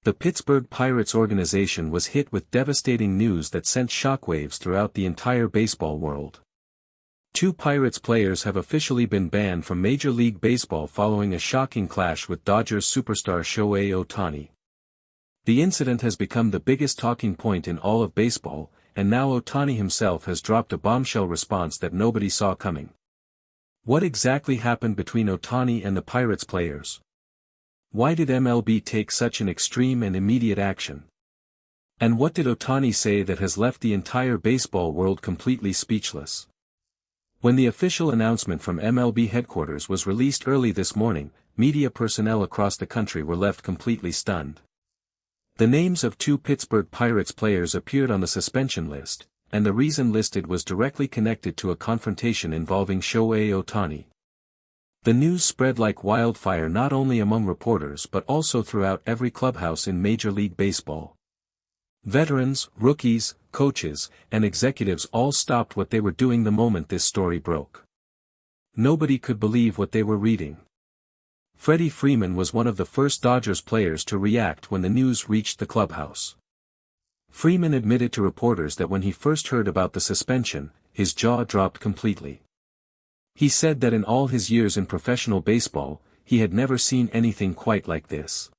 The Pittsburgh Pirates organization was hit with devastating news that sent shockwaves throughout the entire baseball world. Two Pirates players have officially been banned from Major League Baseball following a shocking clash with Dodgers superstar Shohei Ohtani. The incident has become the biggest talking point in all of baseball, and now Ohtani himself has dropped a bombshell response that nobody saw coming. What exactly happened between Ohtani and the Pirates players? Why did MLB take such an extreme and immediate action? And what did Ohtani say that has left the entire baseball world completely speechless? When the official announcement from MLB headquarters was released early this morning, media personnel across the country were left completely stunned. The names of two Pittsburgh Pirates players appeared on the suspension list, and the reason listed was directly connected to a confrontation involving Shohei Ohtani. The news spread like wildfire not only among reporters but also throughout every clubhouse in Major League Baseball. Veterans, rookies, coaches, and executives all stopped what they were doing the moment this story broke. Nobody could believe what they were reading. Freddie Freeman was one of the first Dodgers players to react when the news reached the clubhouse. Freeman admitted to reporters that when he first heard about the suspension, his jaw dropped completely. He said that in all his years in professional baseball, he had never seen anything quite like this.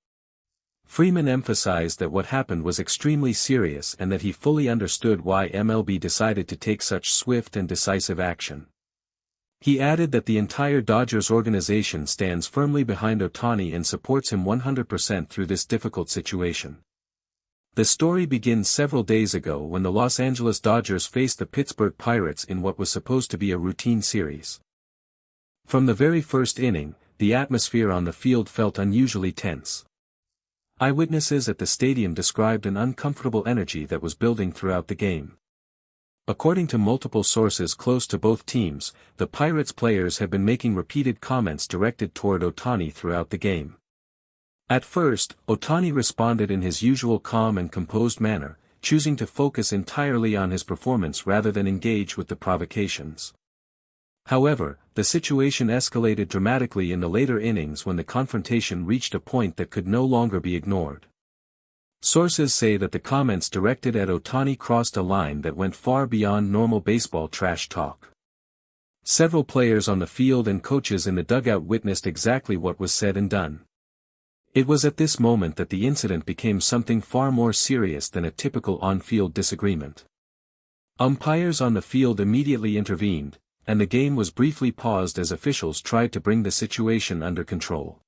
Freeman emphasized that what happened was extremely serious and that he fully understood why MLB decided to take such swift and decisive action. He added that the entire Dodgers organization stands firmly behind Ohtani and supports him 100% through this difficult situation. The story begins several days ago when the Los Angeles Dodgers faced the Pittsburgh Pirates in what was supposed to be a routine series. From the very first inning, the atmosphere on the field felt unusually tense. Eyewitnesses at the stadium described an uncomfortable energy that was building throughout the game. According to multiple sources close to both teams, the Pirates players have been making repeated comments directed toward Ohtani throughout the game. At first, Ohtani responded in his usual calm and composed manner, choosing to focus entirely on his performance rather than engage with the provocations. However, the situation escalated dramatically in the later innings when the confrontation reached a point that could no longer be ignored. Sources say that the comments directed at Ohtani crossed a line that went far beyond normal baseball trash talk. Several players on the field and coaches in the dugout witnessed exactly what was said and done. It was at this moment that the incident became something far more serious than a typical on-field disagreement. Umpires on the field immediately intervened, and the game was briefly paused as officials tried to bring the situation under control.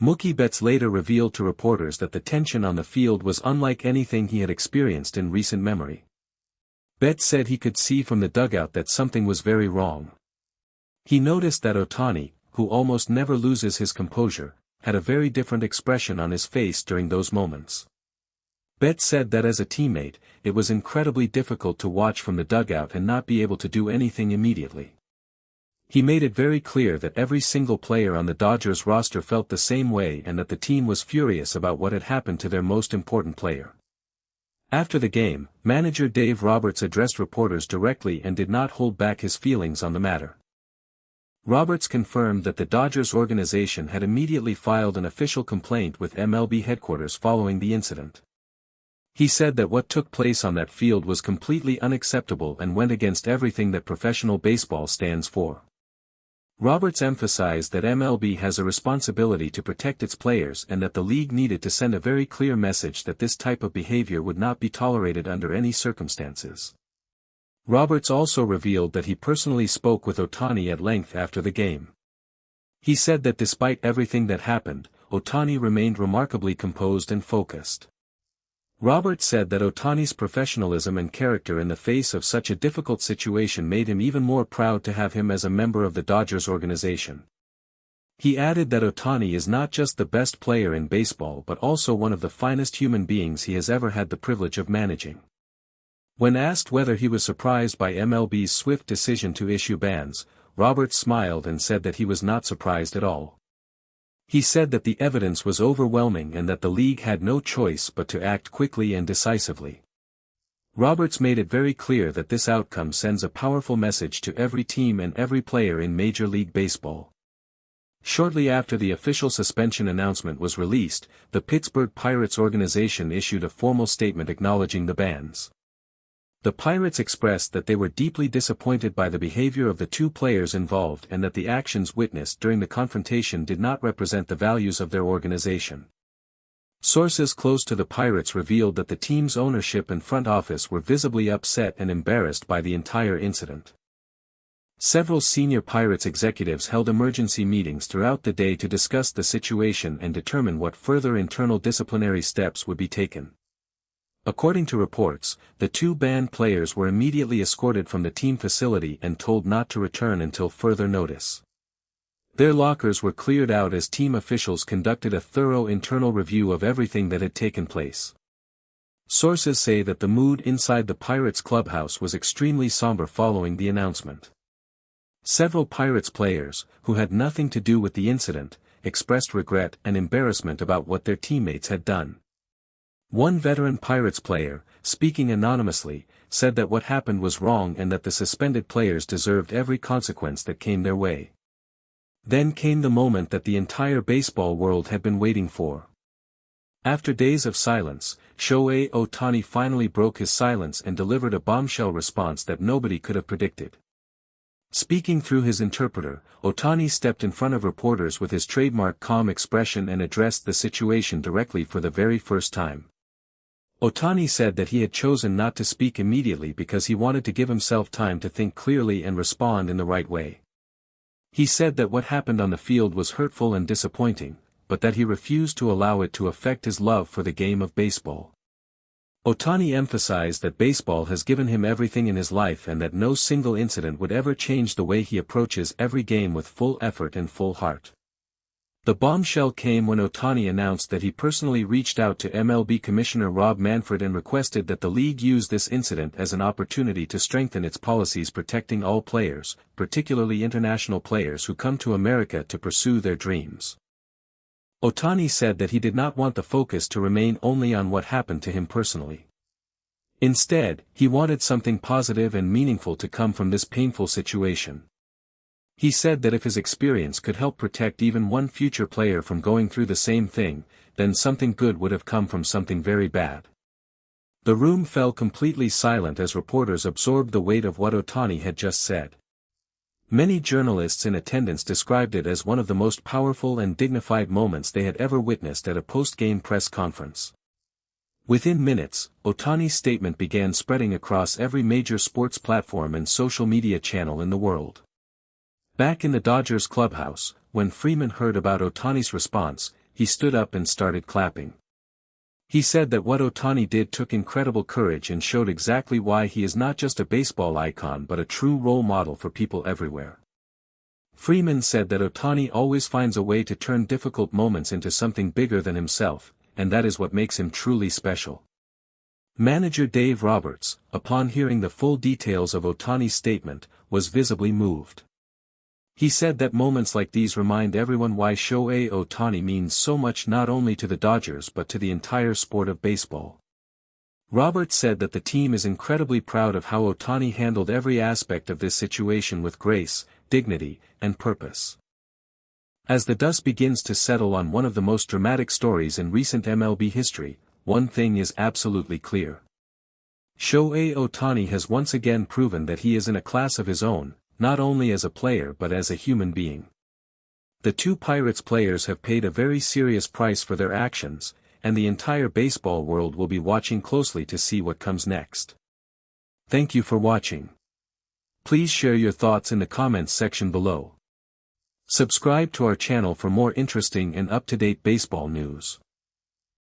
Mookie Betts later revealed to reporters that the tension on the field was unlike anything he had experienced in recent memory. Betts said he could see from the dugout that something was very wrong. He noticed that Ohtani, who almost never loses his composure, had a very different expression on his face during those moments. Betts said that as a teammate, it was incredibly difficult to watch from the dugout and not be able to do anything immediately. He made it very clear that every single player on the Dodgers roster felt the same way and that the team was furious about what had happened to their most important player. After the game, manager Dave Roberts addressed reporters directly and did not hold back his feelings on the matter. Roberts confirmed that the Dodgers organization had immediately filed an official complaint with MLB headquarters following the incident. He said that what took place on that field was completely unacceptable and went against everything that professional baseball stands for. Roberts emphasized that MLB has a responsibility to protect its players and that the league needed to send a very clear message that this type of behavior would not be tolerated under any circumstances. Roberts also revealed that he personally spoke with Ohtani at length after the game. He said that despite everything that happened, Ohtani remained remarkably composed and focused. Roberts said that Ohtani's professionalism and character in the face of such a difficult situation made him even more proud to have him as a member of the Dodgers organization. He added that Ohtani is not just the best player in baseball but also one of the finest human beings he has ever had the privilege of managing. When asked whether he was surprised by MLB's swift decision to issue bans, Roberts smiled and said that he was not surprised at all. He said that the evidence was overwhelming and that the league had no choice but to act quickly and decisively. Roberts made it very clear that this outcome sends a powerful message to every team and every player in Major League Baseball. Shortly after the official suspension announcement was released, the Pittsburgh Pirates organization issued a formal statement acknowledging the bans. The Pirates expressed that they were deeply disappointed by the behavior of the two players involved and that the actions witnessed during the confrontation did not represent the values of their organization. Sources close to the Pirates revealed that the team's ownership and front office were visibly upset and embarrassed by the entire incident. Several senior Pirates executives held emergency meetings throughout the day to discuss the situation and determine what further internal disciplinary steps would be taken. According to reports, the two banned players were immediately escorted from the team facility and told not to return until further notice. Their lockers were cleared out as team officials conducted a thorough internal review of everything that had taken place. Sources say that the mood inside the Pirates clubhouse was extremely somber following the announcement. Several Pirates players, who had nothing to do with the incident, expressed regret and embarrassment about what their teammates had done. One veteran Pirates player, speaking anonymously, said that what happened was wrong and that the suspended players deserved every consequence that came their way. Then came the moment that the entire baseball world had been waiting for. After days of silence, Shohei Ohtani finally broke his silence and delivered a bombshell response that nobody could have predicted. Speaking through his interpreter, Ohtani stepped in front of reporters with his trademark calm expression and addressed the situation directly for the very first time. Ohtani said that he had chosen not to speak immediately because he wanted to give himself time to think clearly and respond in the right way. He said that what happened on the field was hurtful and disappointing, but that he refused to allow it to affect his love for the game of baseball. Ohtani emphasized that baseball has given him everything in his life and that no single incident would ever change the way he approaches every game with full effort and full heart. The bombshell came when Ohtani announced that he personally reached out to MLB Commissioner Rob Manfred and requested that the league use this incident as an opportunity to strengthen its policies protecting all players, particularly international players who come to America to pursue their dreams. Ohtani said that he did not want the focus to remain only on what happened to him personally. Instead, he wanted something positive and meaningful to come from this painful situation. He said that if his experience could help protect even one future player from going through the same thing, then something good would have come from something very bad. The room fell completely silent as reporters absorbed the weight of what Ohtani had just said. Many journalists in attendance described it as one of the most powerful and dignified moments they had ever witnessed at a post-game press conference. Within minutes, Ohtani's statement began spreading across every major sports platform and social media channel in the world. Back in the Dodgers clubhouse, when Freeman heard about Ohtani's response, he stood up and started clapping. He said that what Ohtani did took incredible courage and showed exactly why he is not just a baseball icon but a true role model for people everywhere. Freeman said that Ohtani always finds a way to turn difficult moments into something bigger than himself, and that is what makes him truly special. Manager Dave Roberts, upon hearing the full details of Ohtani's statement, was visibly moved. He said that moments like these remind everyone why Shohei Ohtani means so much not only to the Dodgers but to the entire sport of baseball. Roberts said that the team is incredibly proud of how Ohtani handled every aspect of this situation with grace, dignity, and purpose. As the dust begins to settle on one of the most dramatic stories in recent MLB history, one thing is absolutely clear. Shohei Ohtani has once again proven that he is in a class of his own, not only as a player but as a human being. The two Pirates players have paid a very serious price for their actions, and the entire baseball world will be watching closely to see what comes next. Thank you for watching. Please share your thoughts in the comments section below. Subscribe to our channel for more interesting and up-to-date baseball news.